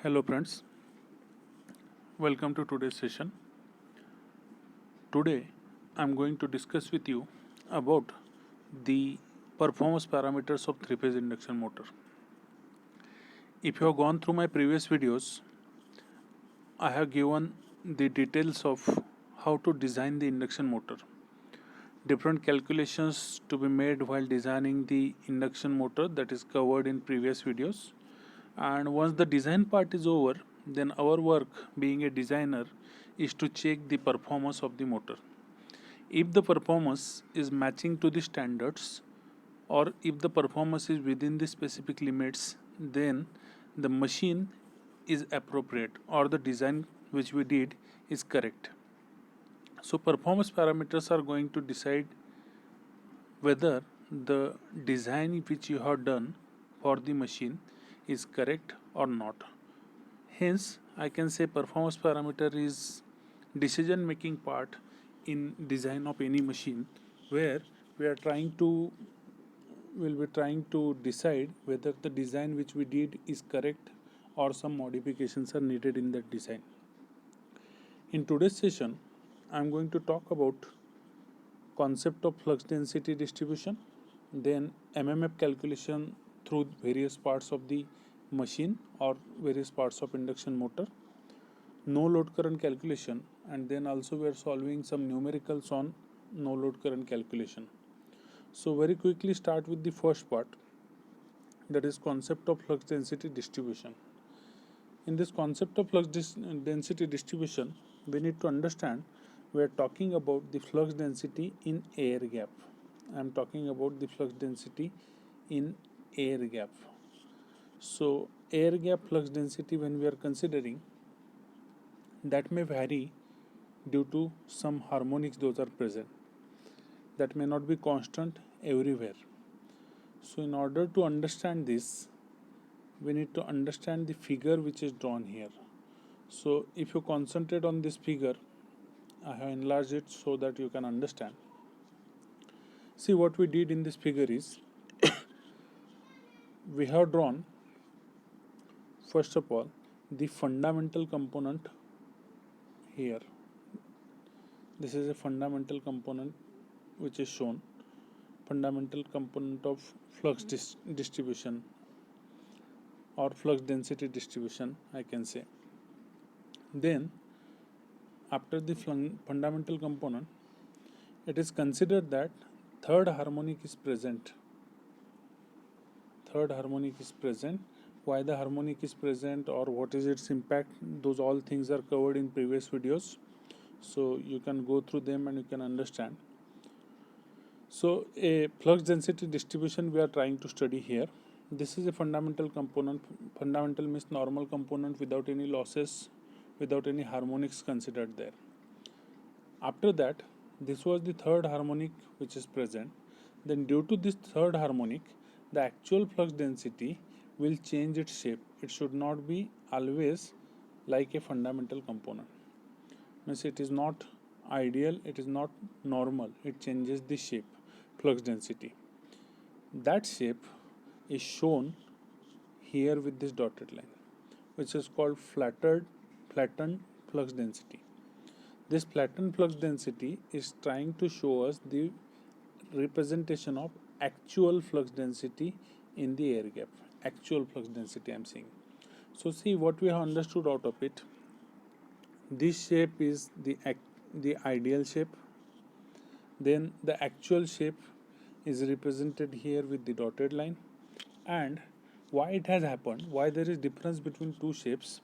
Hello friends, welcome to today's session. Today I am going to discuss with you about the performance parameters of three-phase induction motor. If you have gone through my previous videos, I have given the details of how to design the induction motor. Different calculations to be made while designing the induction motor, that is covered in previous videos. And once the design part is over, then our work being a designer is to check the performance of the motor. If the performance is matching to the standards, or if the performance is within the specific limits, then the machine is appropriate, or the design which we did is correct. So performance parameters are going to decide whether the design which you have done for the machine is correct or not. Hence, I can say performance parameter is decision making part in design of any machine, where we are trying to will be trying to decide whether the design which we did is correct or some modifications are needed in that design. In today's session, I am going to talk about concept of flux density distribution, then MMF calculation through various parts of the machine or various parts of induction motor, no load current calculation, and then also we are solving some numericals on no load current calculation. So very quickly start with the first part, that is concept of flux density distribution. In this concept of flux density distribution, we need to understand we are talking about the flux density in air gap. I am talking about the flux density in air gap. So air gap flux density, when we are considering, that may vary due to some harmonics those are present, that may not be constant everywhere. So in order to understand this, we need to understand the figure which is drawn here. So if you concentrate on this figure, I have enlarged it so that you can understand. See, what we did in this figure is we have drawn, first of all, the fundamental component here. This is a fundamental component which is shown, fundamental component of flux distribution or flux density distribution, I can say. Then after the fundamental component, it is considered that third harmonic is present. Third harmonic is present. Why the harmonic is present or what is its impact, those all things are covered in previous videos, so you can go through them and you can understand. So a flux density distribution we are trying to study here. This is a fundamental component. Fundamental means normal component without any losses, without any harmonics considered there. After that, this was the third harmonic which is present. Then due to this third harmonic, the actual flux density will change its shape. It should not be always like a fundamental component. Means it is not ideal, it is not normal, it changes the shape, flux density. That shape is shown here with this dotted line, which is called flattened flux density. This flattened flux density is trying to show us the representation of actual flux density in the air gap. Actual flux density I am saying. So see what we have understood out of it. This shape is the ideal shape. Then the actual shape is represented here with the dotted line. And why it has happened, why there is difference between two shapes,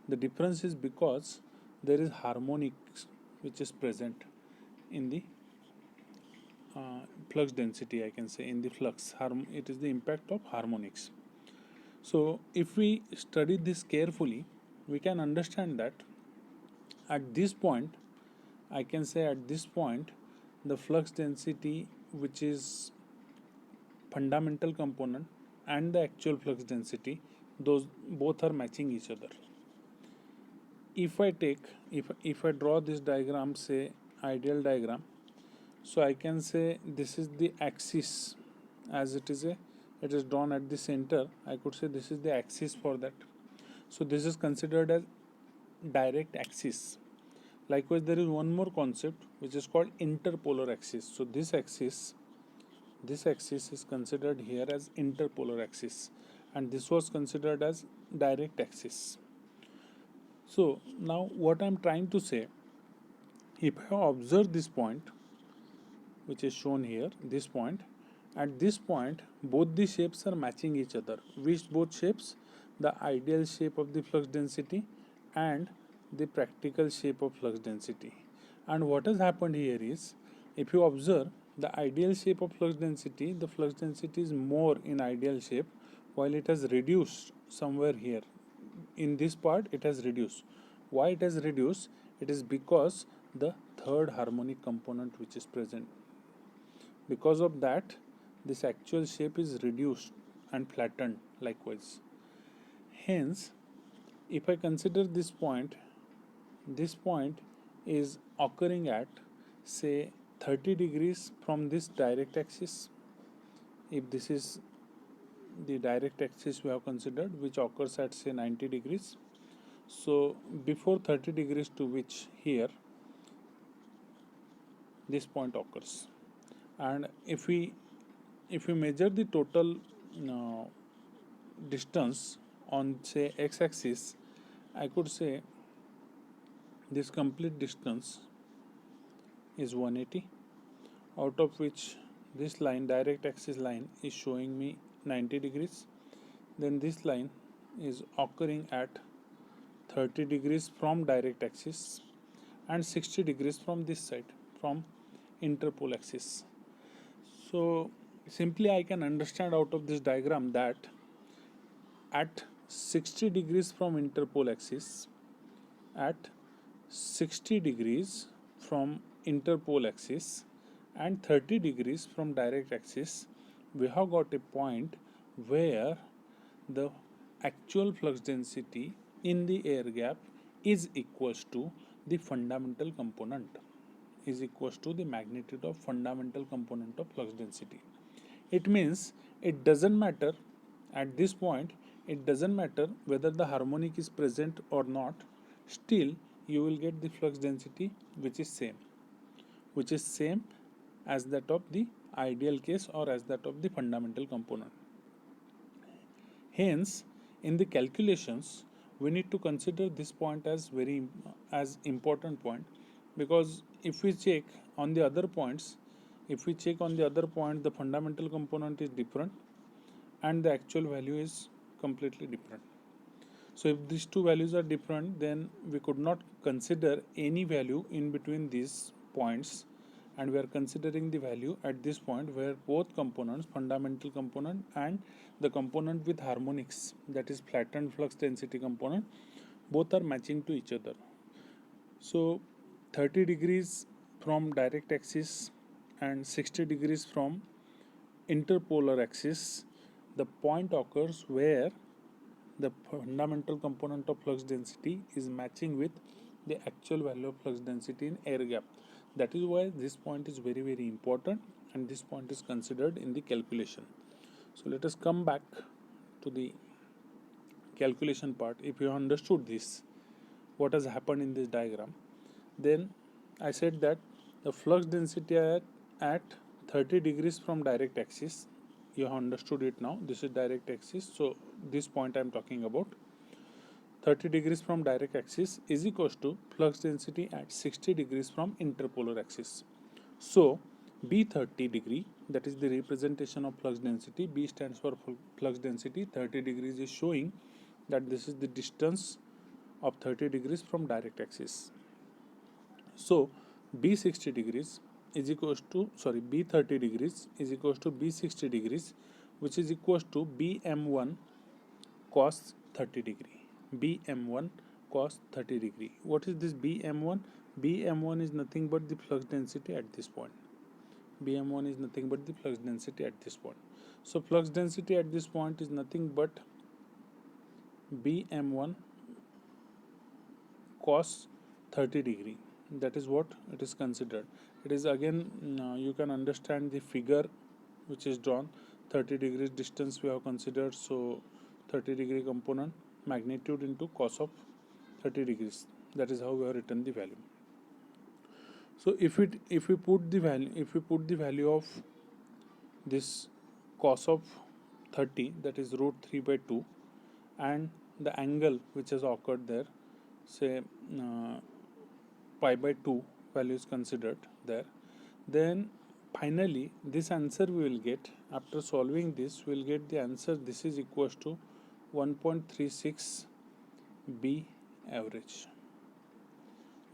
the difference is because there is harmonics which is present in the flux density, I can say, in the flux. It is the impact of harmonics. So if we study this carefully, we can understand that at this point, I can say at this point, the flux density which is fundamental component and the actual flux density, those both are matching each other. If I draw this diagram, say ideal diagram, so I can say this is the axis, as it is drawn at the center, I could say this is the axis for that. So this is considered as direct axis. Likewise, there is one more concept which is called interpolar axis. So this axis is considered here as interpolar axis, and this was considered as direct axis. So now what I am trying to say, if I observe this point which is shown here, this point, at this point both the shapes are matching each other. Which both shapes? The ideal shape of the flux density and the practical shape of flux density. And what has happened here is, if you observe the ideal shape of flux density, the flux density is more in ideal shape, while it has reduced somewhere here. In this part it has reduced. Why it has reduced? It is because the third harmonic component which is present. Because of that, this actual shape is reduced and flattened likewise. Hence, if I consider this point is occurring at say 30 degrees from this direct axis. If this is the direct axis we have considered, which occurs at say 90 degrees. So before 30 degrees to which here this point occurs. And if we measure the total distance on say x-axis, I could say this complete distance is 180, out of which this line, direct axis line, is showing me 90 degrees. Then this line is occurring at 30 degrees from direct axis and 60 degrees from this side, from interpole axis. So simply I can understand out of this diagram that at 60 degrees from interpole axis, at 60 degrees from interpole axis and 30 degrees from direct axis, we have got a point where the actual flux density in the air gap is equals to the fundamental component, is equals to the magnitude of fundamental component of flux density. It means it doesn't matter at this point, it doesn't matter whether the harmonic is present or not, still you will get the flux density which is same as that of the ideal case or as that of the fundamental component. Hence, in the calculations, we need to consider this point as important point, because if we check on the other points, the fundamental component is different and the actual value is completely different. So if these two values are different, then we could not consider any value in between these points, and we are considering the value at this point where both components, fundamental component and the component with harmonics, that is flattened flux density component, both are matching to each other. So 30 degrees from direct axis and 60 degrees from interpolar axis, the point occurs where the fundamental component of flux density is matching with the actual value of flux density in air gap. That is why this point is very important, and this point is considered in the calculation. So let us come back to the calculation part. If you understood this, what has happened in this diagram, then I said that the flux density at 30 degrees from direct axis, you have understood it now. This is direct axis, so this point I am talking about. 30 degrees from direct axis is equals to flux density at 60 degrees from interpolar axis. So B 30 degree, that is the representation of flux density. B stands for flux density. 30 degrees is showing that this is the distance of 30 degrees from direct axis. So B 60 degrees is equals to, B 30 degrees is equals to B 60 degrees, which is equals to BM1 cos 30 degree. BM1 cos 30 degree. What is this BM1? BM1 is nothing but the flux density at this point. BM1 is nothing but the flux density at this point. So flux density at this point is nothing but BM1 cos 30 degree. That is what it is considered. It is again, you can understand the figure which is drawn. 30 degrees distance we have considered, so 30 degree component magnitude into cos of 30 degrees. That is how we have written the value. So if we put the value of this cos of 30, that is root 3 by 2, and the angle which has occurred there, say pi by 2 value is considered there, then finally this answer we will get. After solving this, we will get the answer. This is equals to 1.36 B average.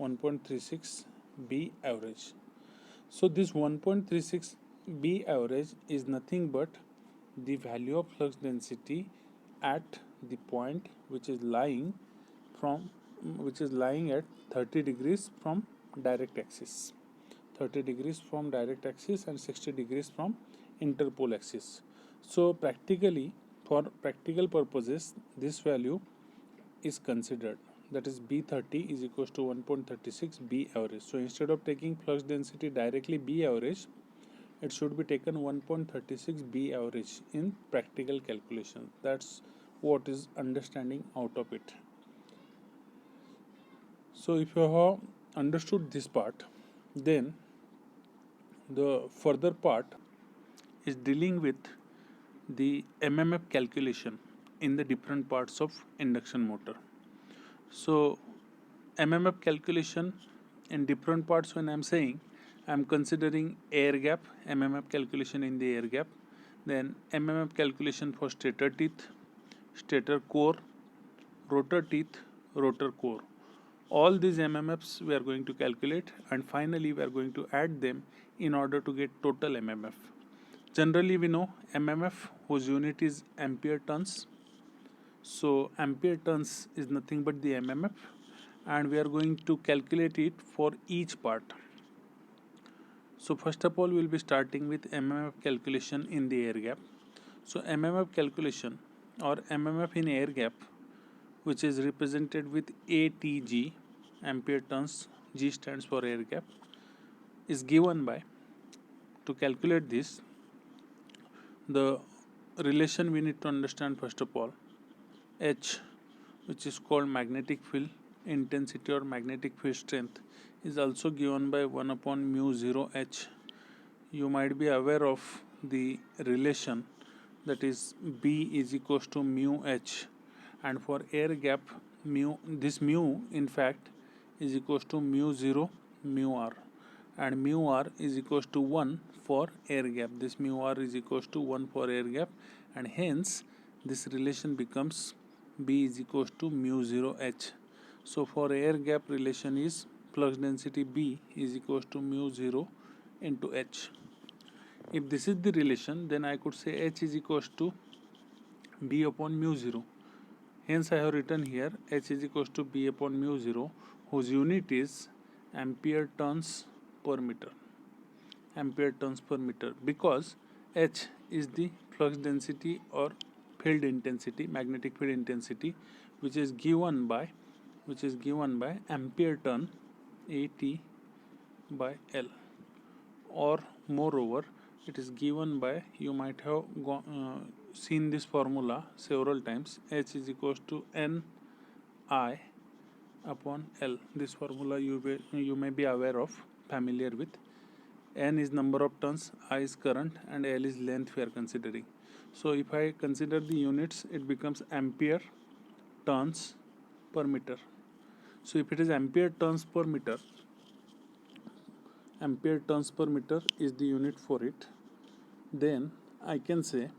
1.36 B average. So this 1.36 B average is nothing but the value of flux density at the point which is lying at 30 degrees from direct axis. 30 degrees from direct axis and 60 degrees from interpole axis. So practically, for practical purposes, this value is considered, that is B30 is equals to 1.36 B average. So instead of taking flux density directly B average, it should be taken 1.36 B average in practical calculation. That's what is understanding out of it. So if you have understood this part, then the further part is dealing with the MMF calculation in the different parts of induction motor. So MMF calculation in different parts, when I am saying, I am considering air gap, MMF calculation in the air gap, then MMF calculation for stator teeth, stator core, rotor teeth, rotor core. All these MMFs we are going to calculate, and finally we are going to add them in order to get total MMF. Generally we know MMF whose unit is ampere turns. So ampere turns is nothing but the MMF, and we are going to calculate it for each part. So first of all, we will be starting with MMF calculation in the air gap. So MMF calculation or MMF in air gap, which is represented with ATG, ampere turns, G stands for air gap, is given by, to calculate this, the relation we need to understand first of all, H, which is called magnetic field intensity or magnetic field strength, is also given by 1 upon mu 0 H. You might be aware of the relation, that is B is equals to mu H, and for air gap this mu in fact is equals to mu 0 mu R, and mu R is equals to 1 for air gap. This mu R is equals to 1 for air gap, and hence this relation becomes B is equals to mu 0 H. So for air gap, relation is flux density B is equals to mu 0 into H. If this is the relation, then I could say H is equals to B upon mu 0. Hence I have written here H is equals to B upon mu 0, whose unit is ampere turns per meter. Ampere turns per meter, because H is the flux density or field intensity, magnetic field intensity, which is given by ampere turn AT by L, or moreover it is given by, you might have seen this formula several times, H is equals to Ni upon L. This formula you may be aware of, familiar with. N is number of turns, I is current, and L is length we are considering. So if I consider the units, it becomes ampere turns per meter. So if it is ampere turns per meter is the unit for it, then I can say,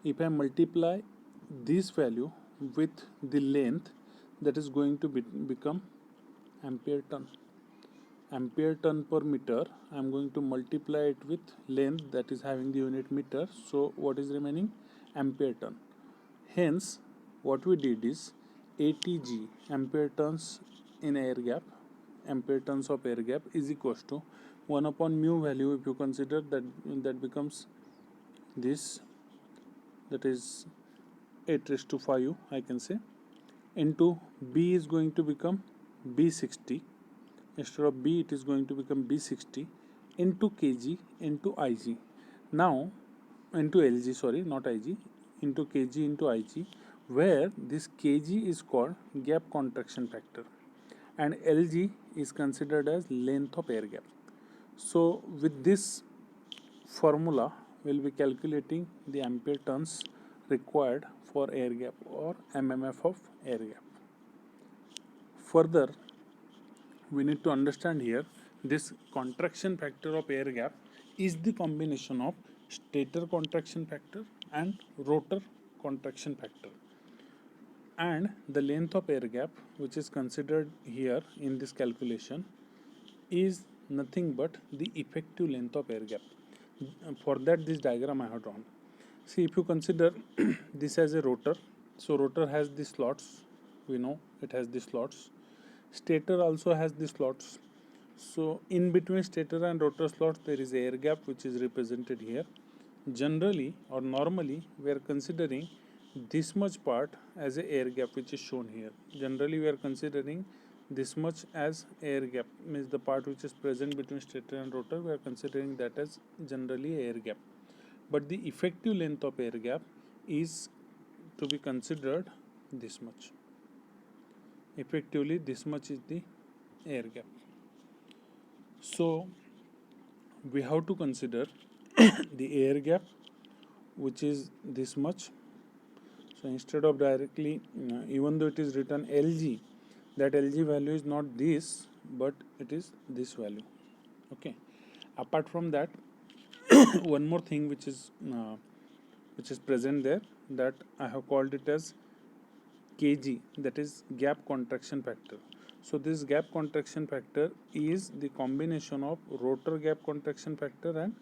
if I multiply this value with the length, that is going to become ampere turn. Ampere turn per meter, I am going to multiply it with length, that is having the unit meter. So what is remaining? Ampere turn. Hence what we did is ATG, ampere turns in air gap, ampere turns of air gap, is equals to 1 upon mu value. If you consider that becomes this, that is 8 raised to 5, I can say, into B is going to become B60. Instead of B, it is going to become B60 into kg into Ig. Now into Lg, sorry, not Ig, into kg into Ig. where this kg is called gap contraction factor and Lg is considered as length of air gap. So with this formula we will be calculating the ampere turns required for air gap or MMF of air gap. Further, we need to understand here this contraction factor of air gap is the combination of stator contraction factor and rotor contraction factor, and the length of air gap which is considered here in this calculation is nothing but the effective length of air gap. For that, this diagram I have drawn. See, if you consider this as a rotor, so rotor has the slots, we know it has the slots. Stator also has the slots. So in between stator and rotor slots there is air gap which is represented here. Generally or normally we are considering this much part as a air gap which is shown here. Generally we are considering this much as air gap, means the part which is present between stator and rotor, we are considering that as generally air gap. But the effective length of air gap is to be considered this much. Effectively this much is the air gap. So we have to consider the air gap which is this much. So instead of directly, even though it is written Lg, that Lg value is not this, but it is this value. Okay. Apart from that, one more thing which is present there, that I have called it as Kg, that is gap contraction factor. So this gap contraction factor is the combination of rotor gap contraction factor and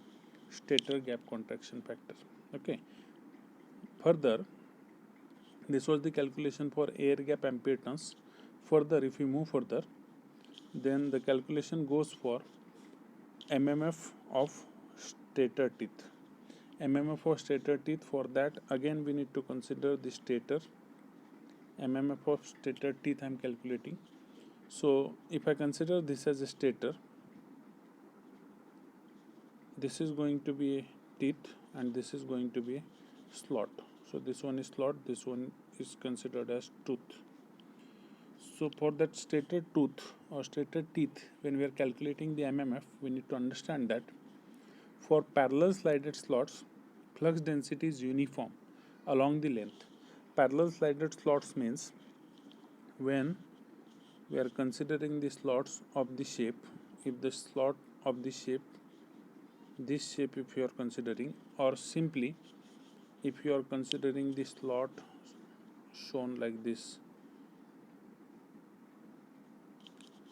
stator gap contraction factor. Okay. Further, this was the calculation for air gap ampere turns. Further, if we move further, then the calculation goes for MMF of stator teeth. MMF of stator teeth, for that again we need to consider the stator. MMF of stator teeth I am calculating. So if I consider this as a stator, this is going to be a teeth and this is going to be a slot. So this one is slot, this one is considered as tooth. So for that stator tooth or stator teeth, when we are calculating the MMF, we need to understand that for parallel slided slots, flux density is uniform along the length. Parallel slided slots means when we are considering the slots of the shape, if the slot of the shape, this shape if you are considering, or simply if you are considering the slot shown like this.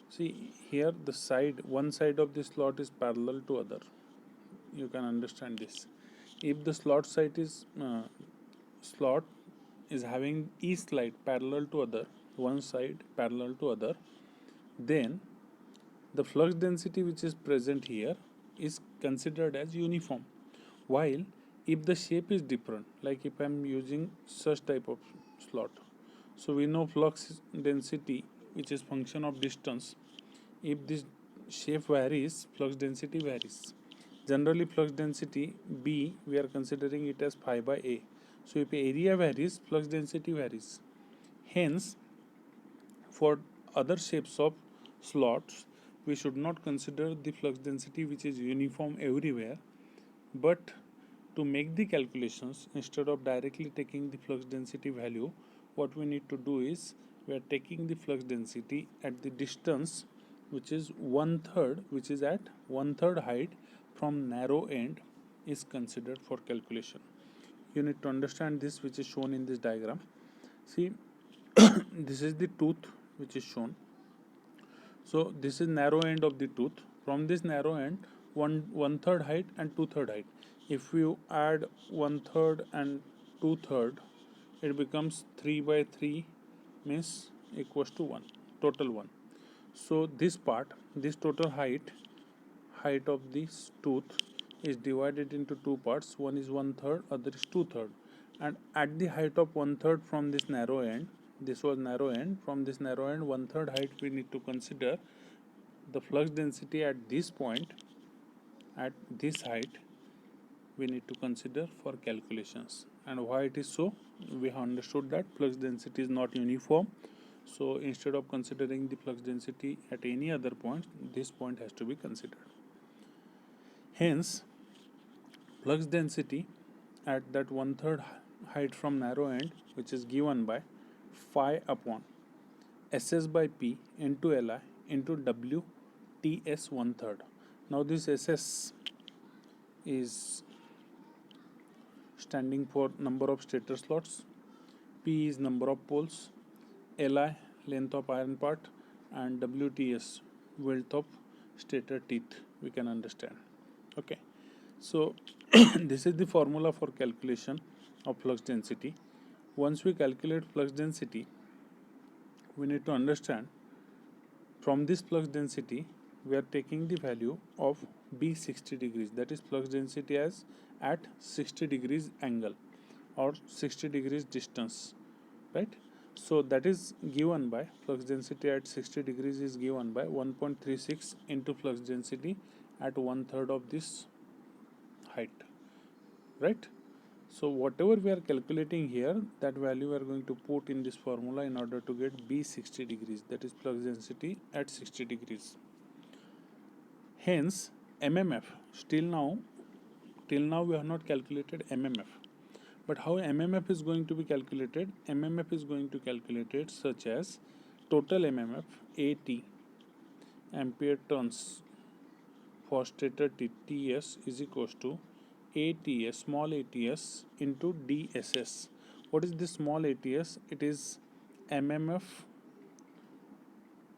See here the side, one side of the slot is parallel to other. You can understand this. If the slot side is having each slide parallel to other, one side parallel to other, then the flux density which is present here is considered as uniform. While if the shape is different, like if I am using such type of slot, so we know flux density which is function of distance. If this shape varies, flux density varies. Generally flux density B, we are considering it as phi by A. So if area varies, flux density varies. Hence, for other shapes of slots, we should not consider the flux density which is uniform everywhere, but to make the calculations, instead of directly taking the flux density value, what we need to do is we are taking the flux density at the distance which is 1/3, which is at 1/3 height from narrow end is considered for calculation. You need to understand this, which is shown in this diagram. See, this is the tooth which is shown. So this is narrow end of the tooth. From this narrow end, 1/3 height and 2/3 height. If you add 1/3 and 2/3, it becomes 3/3, means equals to 1, total 1. So this part, this total height of this tooth is divided into two parts. One is 1/3, other is 2/3. And at the height of 1/3 from this narrow end, this was narrow end, from this narrow end 1/3 height, we need to consider the flux density at this point, at this height we need to consider for calculations. And why it is so? We have understood that flux density is not uniform. So instead of considering the flux density at any other point, this point has to be considered. Hence, flux density at that 1/3 height from narrow end, which is given by phi upon SS by P into Li into W TS 1/3. Now this SS is standing for number of stator slots, P is number of poles, Li length of iron part, and WTS width of stator teeth, we can understand. Okay, so this is the formula for calculation of flux density. Once we calculate flux density, we need to understand from this flux density we are taking the value of B 60 degrees, that is flux density as at 60 degrees angle or 60 degrees distance, right? So that is given by flux density at 60 degrees is given by 1.36 into flux density at 1/3 of this height, right? So whatever we are calculating here, that value we are going to put in this formula in order to get B 60 degrees, that is flux density at 60 degrees. Hence MMF, till now we have not calculated MMF. But how MMF is going to be calculated? MMF is going to calculate it such as total MMF AT, ampere turns for stator TS, is equals to ATS, small ATS into DSS. What is this small ATS? It is MMF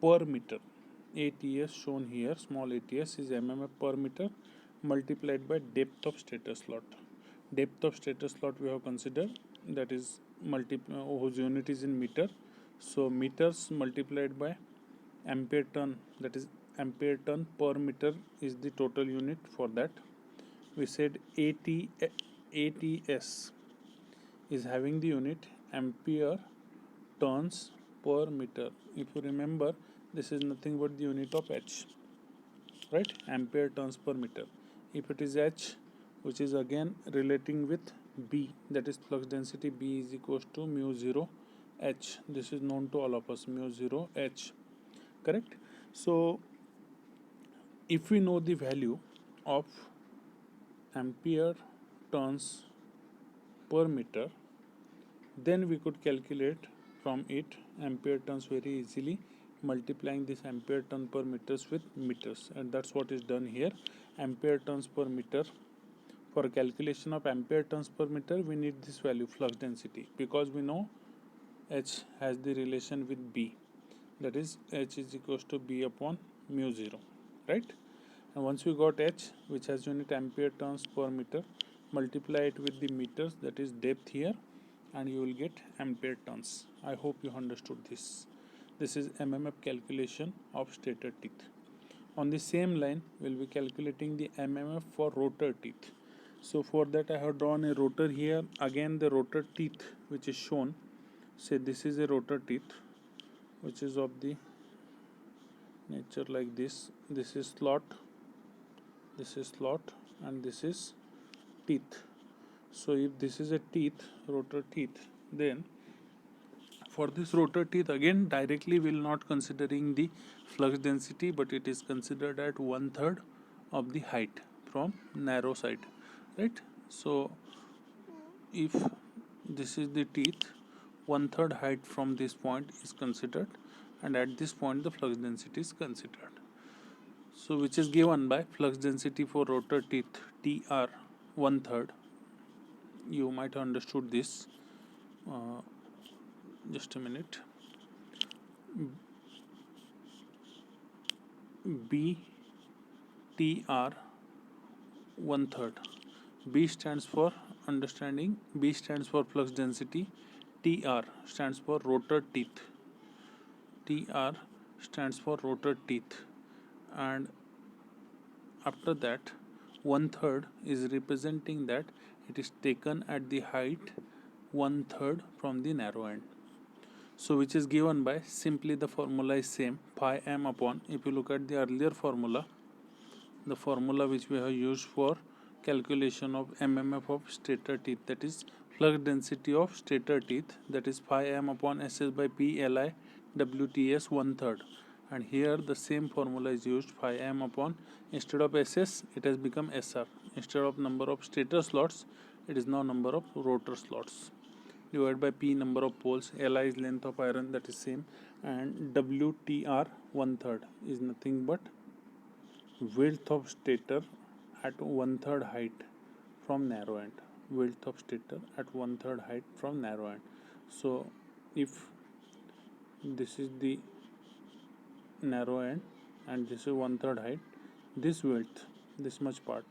per meter. ATS shown here, small ATS is MMF per meter multiplied by depth of stator slot. Depth of stator slot we have considered, that is whose unit is in meter. So meters multiplied by ampere turn, that is ampere turn per meter is the total unit for that. We said ATS is having the unit ampere turns per meter. If you remember, this is nothing but the unit of H, right? Ampere turns per meter. If it is H, which is again relating with B, that is flux density, B is equals to mu 0 H. This is known to all of us, mu 0 H, correct? So if we know the value of ampere turns per meter, then we could calculate from it ampere turns very easily, multiplying this ampere turn per meters with meters, and that's what is done here. Ampere turns per meter, for calculation of ampere turns per meter we need this value, flux density, because we know H has the relation with B, that is H is equals to B upon mu 0, right? And once we got H, which has unit ampere turns per meter, multiply it with the meters, that is depth here, and you will get ampere turns. I hope you understood this. This is MMF calculation of stator teeth. On the same line, we will be calculating the MMF for rotor teeth. So for that I have drawn a rotor here. Again the rotor teeth which is shown, say this is a rotor teeth which is of the nature like this. This is slot, and this is teeth. So if this is a teeth, rotor teeth, then for this rotor teeth again directly we will not considering the flux density, but it is considered at 1/3 of the height from narrow side, right? So if this is the teeth, 1/3 height from this point is considered, and at this point the flux density is considered. So which is given by flux density for rotor teeth TR 1/3. You might have understood this. Just a minute. BTR 1/3. B stands for understanding. B stands for flux density. TR stands for rotor teeth. TR stands for rotor teeth, and after that 1/3 is representing that it is taken at the height 1/3 from the narrow end. So which is given by, simply the formula is same, phi m upon, if you look at the earlier formula, the formula which we have used for calculation of MMF of stator teeth, that is flux density of stator teeth, that is phi m upon ss by p li wts 1/3, and here the same formula is used. Phi m upon, instead of ss it has become sr, instead of number of stator slots it is now number of rotor slots, divided by p number of poles, li is length of iron, that is same, and wtr 1/3 is nothing but width of stator at 1/3 height from narrow end, width of stator at 1/3 height from narrow end. So if this is the narrow end and this is 1/3 height, this width, this much part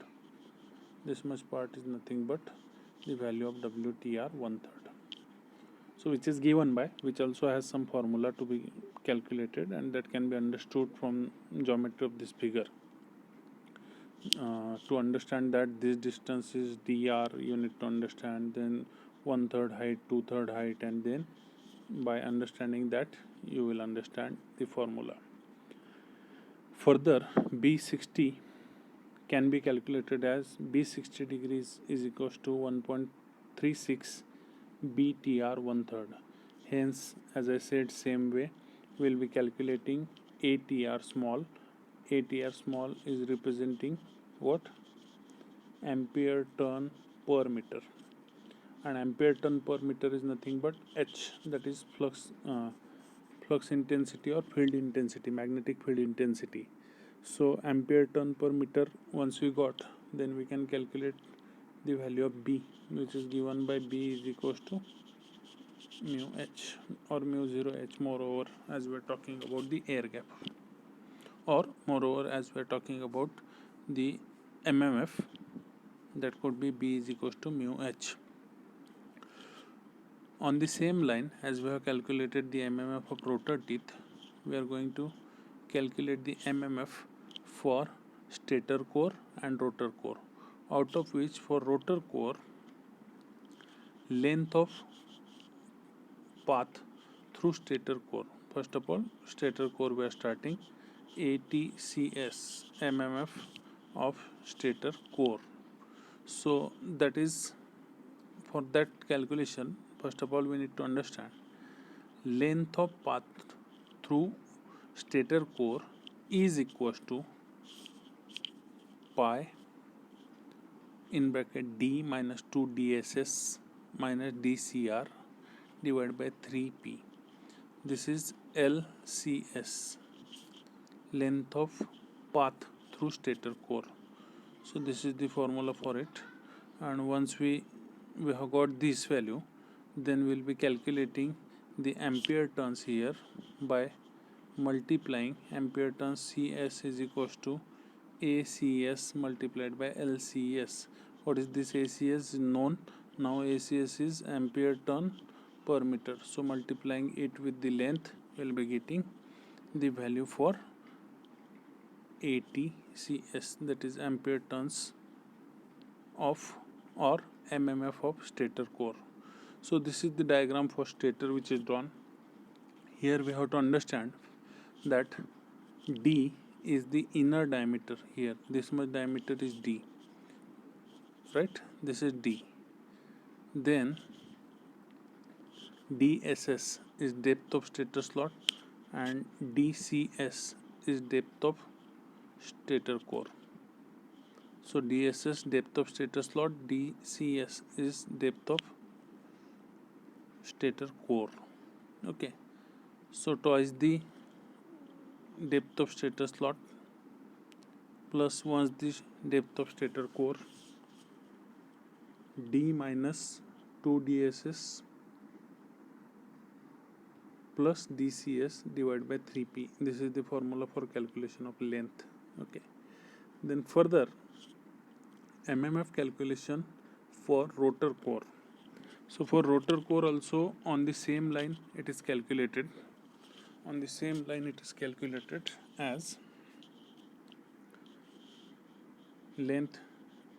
is nothing but the value of wtr 1/3. So which is given by, which also has some formula to be calculated, and that can be understood from geometry of this figure. To understand that this distance is dr, you need to understand then 1/3 height, 2/3 height, and then by understanding that you will understand the formula. Further, B60 can be calculated as B60 degrees is equals to 1.36 BTR 1/3. Hence, as I said, same way we will be calculating ATR small. ATR small is representing what? Ampere turn per meter, and ampere turn per meter is nothing but H, that is flux intensity or field intensity, magnetic field intensity. So ampere turn per meter once we got, then we can calculate the value of B, which is given by B is equals to mu H or mu 0 H, moreover as we are talking about the air gap, or moreover as we are talking about the MMF, that could be B is equals to mu H. On the same line, as we have calculated the MMF of rotor teeth, we are going to calculate the MMF for stator core and rotor core, out of which for rotor core, length of path through stator core. First of all, stator core we are starting, ATCS MMF of stator core. So that is, for that calculation, first of all we need to understand length of path through stator core is equals to pi in bracket d minus 2 dss minus dcr divided by 3p. This is LCS, length of path through stator core. So this is the formula for it, and once we have got this value, then we will be calculating the ampere turns here by multiplying ampere turns. CS is equals to ACS multiplied by LCS. What is this ACS is known. Now ACS is ampere turn per meter. So multiplying it with the length, we will be getting the value for ATCS, that is ampere turns of or MMF of stator core. So this is the diagram for stator which is drawn. Here we have to understand that D is the inner diameter. Here this much diameter is D, right? This is D. Then DSS is depth of stator slot and DCS is depth of stator core. So DSS depth of stator slot, DCS is depth of stator core. Okay, so twice the depth of stator slot plus once the depth of stator core, D minus 2 DSS plus DCS divided by 3p. This is the formula for calculation of length. Okay, then further MMF calculation for rotor core. So for rotor core also on the same line it is calculated. On the same line it is calculated as length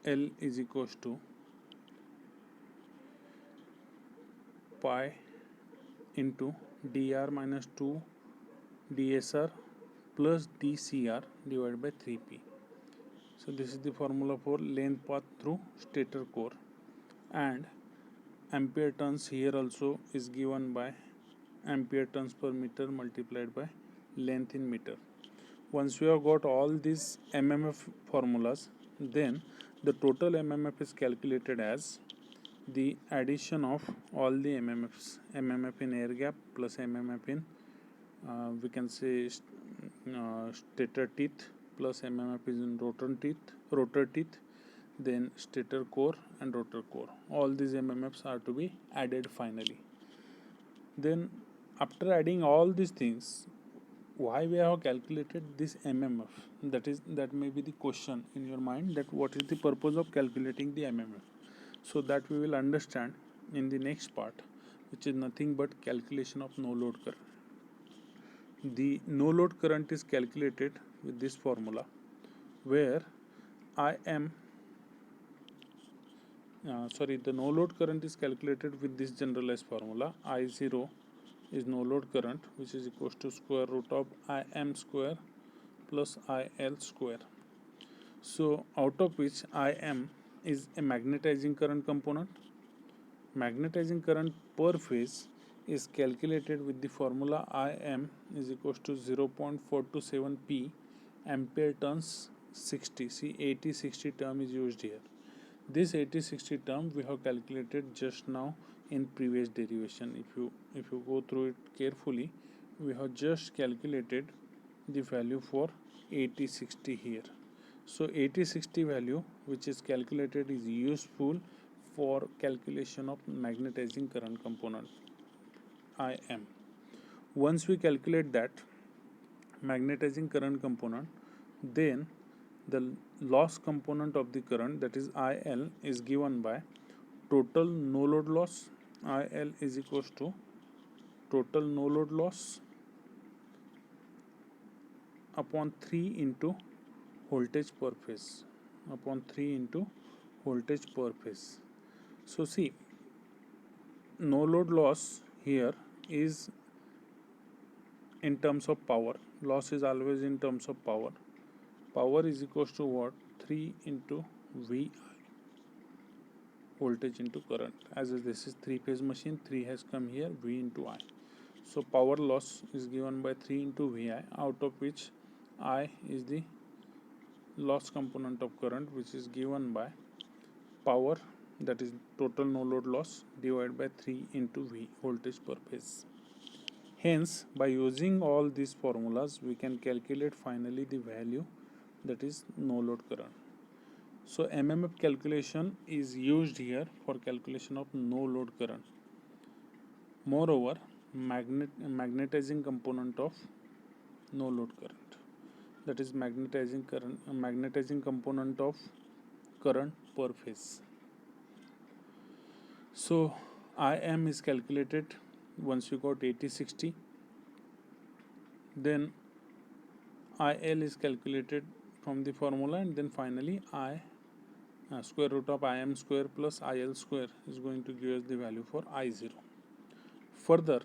L is equals to pi into dr minus 2 dsr plus dcr divided by 3p. So this is the formula for length path through stator core, and ampere turns here also is given by ampere turns per meter multiplied by length in meter. Once we have got all these MMF formulas, then the total MMF is calculated as the addition of all the MMFs, MMF in air gap plus MMF in we can say stator teeth plus MMF is in rotor teeth, then stator core and rotor core. All these MMFs are to be added finally. Then after adding all these things, why we have calculated this MMF? That may be the question in your mind, that what is the purpose of calculating the MMF? So that we will understand in the next part, which is nothing but calculation of no load current. The no load current is calculated with this formula, where the no load current is calculated with this generalized formula. I0 is no load current, which is equals to square root of Im square plus IL square. So out of which Im is a magnetizing current component. Magnetizing current per phase is calculated with the formula Im is equals to 0.427 P ampere turns 60. See, 80-60 term is used here. This 80-60 term we have calculated just now in previous derivation. If you go through it carefully, we have just calculated the value for 80-60 here. So 80-60 value which is calculated is useful for calculation of magnetizing current component Im. Once we calculate that magnetizing current component, then the loss component of the current, that is IL, is given by total no load loss. IL is equals to total no load loss upon 3 into voltage per phase, upon 3 into voltage per phase. So see, no load loss here is in terms of power. Loss is always in terms of power. Power is equals to what? 3 into Vi, voltage into current. As this is 3-phase machine, 3 has come here, V into I. So power loss is given by 3 into Vi, out of which I is the loss component of current, which is given by power, that is total no load loss, divided by 3 into V, voltage per phase. Hence, by using all these formulas, we can calculate finally the value, that is no load current. So MMF calculation is used here for calculation of no load current. Moreover, magnetizing component of no load current, that is magnetizing component of current per phase. So Im is calculated once you got 80-60, then IL is calculated from the formula, and then finally square root of Im square plus IL square is going to give us the value for I0. Further,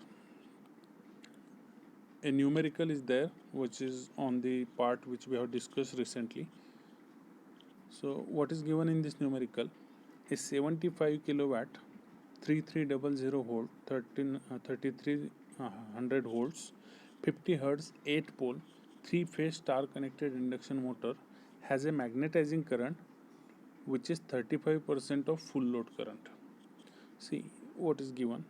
a numerical is there, which is on the part which we have discussed recently. So what is given in this numerical is 75 kilowatt 3300 volt 3300 volts 50 hertz 8 pole 3-phase star connected induction motor has a magnetizing current which is 35% of full load current. See what is given.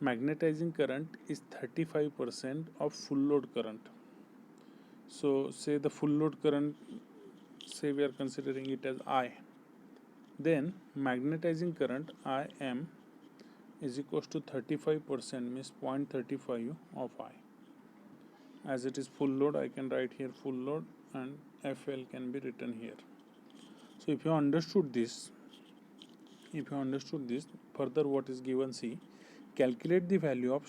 Magnetizing current is 35% of full load current. So say the full load current, say we are considering it as I, then magnetizing current Im is equals to 35%, means 0.35 of I. As it is full load, I can write here full load, and FL can be written here. So if you understood this, further what is given, see, calculate the value of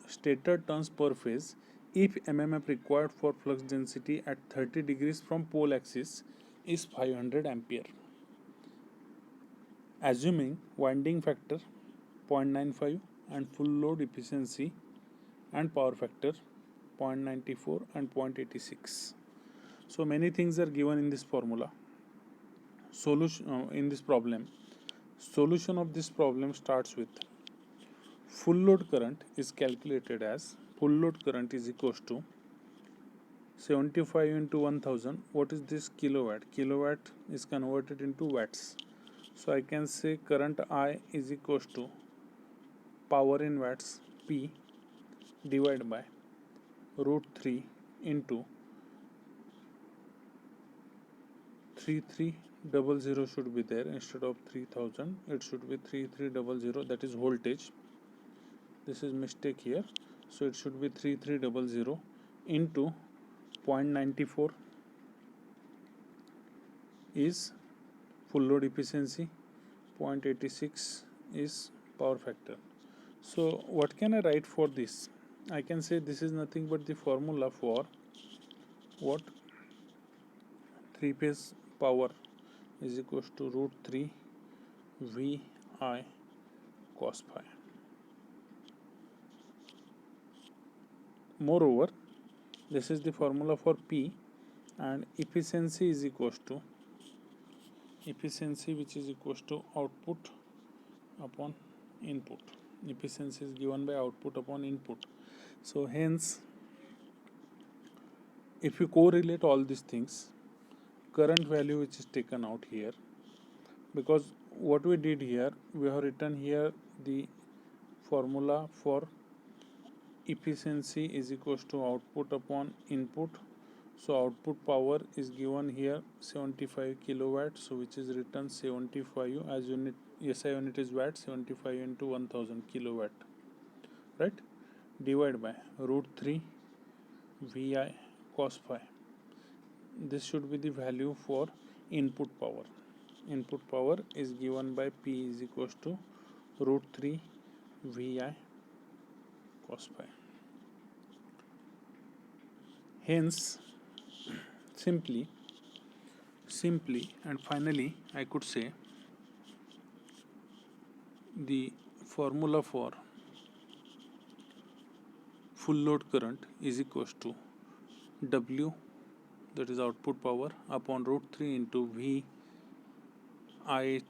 stator turns per phase if MMF required for flux density at 30 degrees from pole axis is 500 ampere. Assuming winding factor 0.95 and full load efficiency and power factor 0.94 and 0.86. So many things are given in this formula. Solution in this problem. Solution of this problem starts with full load current is calculated as full load current is equals to 75 into 1000. What is this? Kilowatt. Kilowatt is converted into watts. So I can say current I is equals to power in watts P divided by root 3 into 3300 should be there instead of 3000. It should be 3300, that is voltage. This is mistake here, so it should be 3300 into 0.94 is full load efficiency, 0.86 is power factor. So what can I write for this? I can say this is nothing but the formula for what? 3-phase power is equals to root 3 Vi cos phi. Moreover, this is the formula for P, and efficiency is equals to efficiency, which is equals to output upon input. Efficiency is given by output upon input. So hence, if you correlate all these things, current value which is taken out here, because what we did here, we have written here the formula for efficiency is equals to output upon input. So output power is given here 75 kilowatt, so which is written 75 as unit, SI unit is watt, 75 into 1000 kilowatt, right, divided by root 3 Vi cos phi. This should be the value for input power. Input power is given by P is equals to root 3 Vi cos phi. Hence, simply and finally, I could say the formula for full load current is equals to W, that is output power, upon root 3 into Vi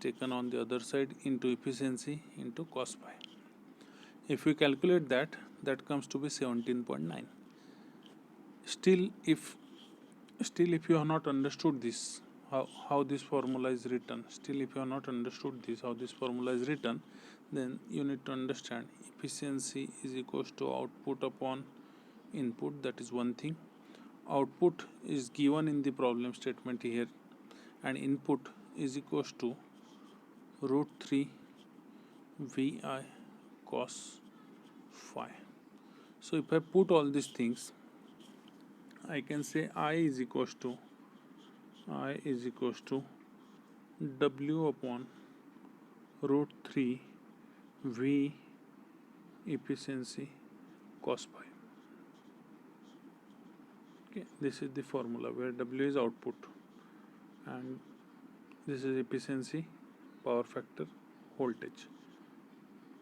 taken on the other side into efficiency into cos phi. If we calculate that, that comes to be 17.9. Still if you have not understood this, how this formula is written, then you need to understand efficiency is equals to output upon input. That is one thing. Output is given in the problem statement here, and input is equals to root 3 Vi cos phi. So if I put all these things, I can say I is equals to W upon root 3 V efficiency cos phi. Okay, this is the formula where W is output and this is efficiency, power factor, voltage.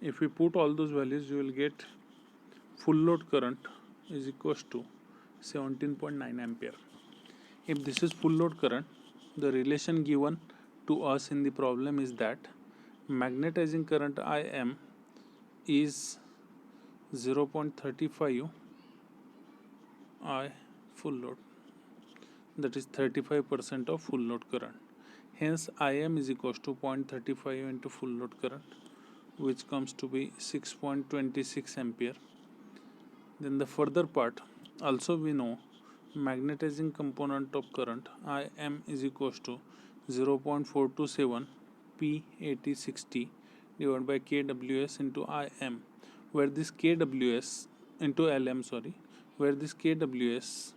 If we put all those values, you will get full load current is equals to 17.9 ampere. If this is full load current, the relation given to us in the problem is that magnetizing current IM is 0.35 I full load, that is 35% of full load current. Hence IM is equals to 0.35 into full load current, which comes to be 6.26 ampere. Then the further part, also we know magnetizing component of current IM is equals to 0.427 P8060 divided by kWs into IM, where this kWs into LM, where this kWs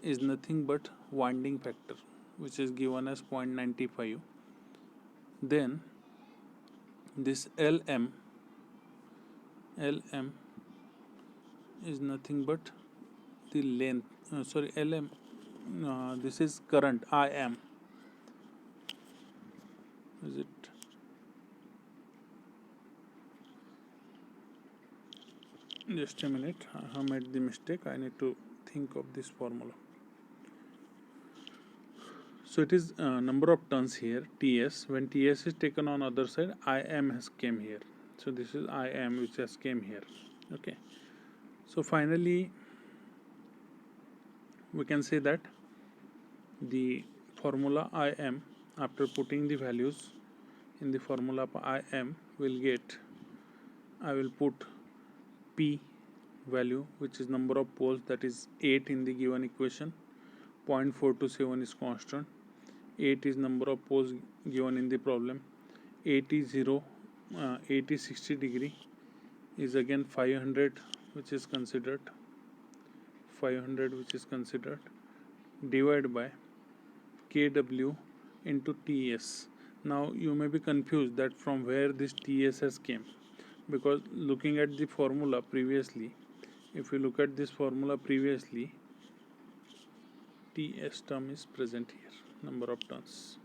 is nothing but winding factor, which is given as 0.95. Then this LM is nothing but the length, LM, this is current IM, is it, just a minute, I have made the mistake, I need to think of this formula. So it is number of turns here, TS. When TS is taken on other side, IM has came here. So this is IM which has came here. Okay. So finally, we can say that the formula IM, after putting the values in the formula IM, will get, I will put P value, which is number of poles, that is 8 in the given equation. 0.427 is constant. 8 is number of poles given in the problem. 8 is 0. 8 is 60 degree, is again 500 which is considered. 500 which is considered, divided by kW into TS. Now you may be confused that from where this TS has came, because looking at the formula previously, if you look at this formula previously, TS term is present here, number of turns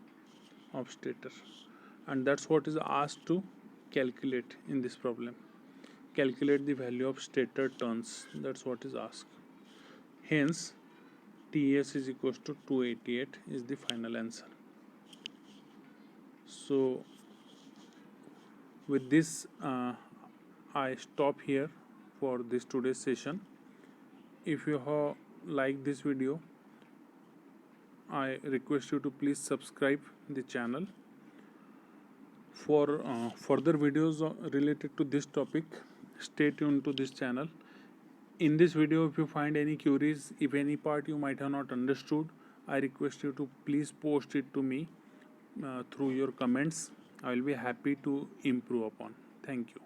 of stator, and that's what is asked to calculate in this problem. Calculate the value of stator turns, that's what is asked. Hence TS is equals to 288 is the final answer. So with this I stop here for this today's session. If you have liked this video, I request you to please subscribe the channel. For further videos related to this topic, stay tuned to this channel. In this video, if you find any queries, if any part you might have not understood, I request you to please post it to me through your comments. I will be happy to improve upon. Thank you.